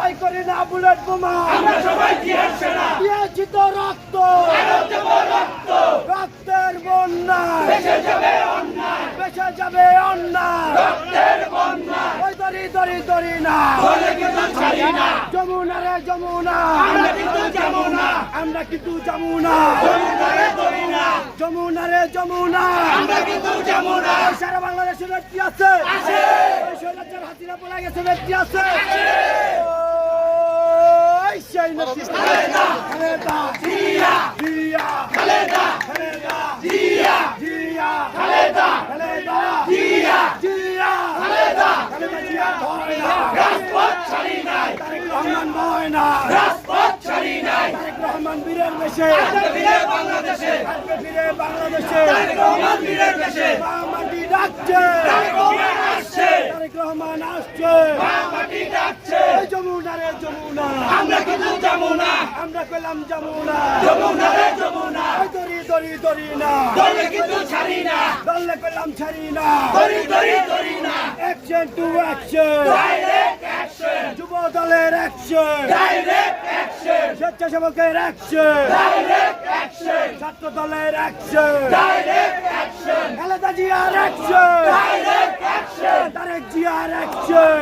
ভয় করি না বুলেট বোমা, আমরা সবাই জিহাদ সেনা, দিয়েছি তো রক্ত, আরো দেব রক্ত, রক্তের বন্যায় বেঁচে যাবে অন্যায়, বেঁচে যাবে অন্যায়, রক্তের বন্যায়, ওই দড়ি দড়ি দড়ি না, ধরে কিন্তু ছাড়ি না, যমুনা রে যমুনা, আমরা কিন্তু যাবো না, আমরা কিন্তু যমুনা, ধরে ধরি না, যমুনা রে যমুনা, আমরা কিন্তু যাবো না, সারা বাংলাদেশের ব্যক্তি আছে, আছে, ওই স্বৈরাচার হাসিনা পলাই গেছে ব্যক্তি আছে, ওই সেই নেত্রী খালেদা, খালেদা জিয়া, জিয়া খালেদা, খালেদা জিয়া, জিয়া খালেদা, খালেদা জিয়া, জিয়া খালেদা, খালেদা জিয়া ভয় না, রাজপথ ছাড়ি নাই, তারেক রহমান ভয় না, রাজপথ ছাড়ি নাই, তারেক রহমান বীরের বেশে, ফিরে বাংলাদেশে, আসবে ফিরে বাংলাদেশে, তারেক রহমান বীরের বেশে, মা মাটি ডাকছে, তারেক রহমান আসছে, তারেক রহমান আসছে, মা মাটি ডাকছে, এই যমুনা রে যমুনা, আমরা কিন্তু যাবো না, আমরা পেলাম যমুনা, যমুনা রে যমুনা, ওই দড়ি দড়ি দড়ি না, ধরে কিন্তু ছাড়ি না, দলে পেলাম ছাড়ি না, ধরি ধরি ধরি না, action to action, direct action, যুব দলের অ্যাকশন, ডাইরেক্ট অ্যাকশন, স্বেচ্ছাসেবকের অ্যাকশন, ডাইরেক্ট অ্যাকশন, ছাত্র দলের অ্যাকশন, ডাইরেক্ট অ্যাকশন, খালেদা জিয়ার অ্যাকশন, ডাইরেক্ট অ্যাকশন, তারেক জিয়ার অ্যাকশন,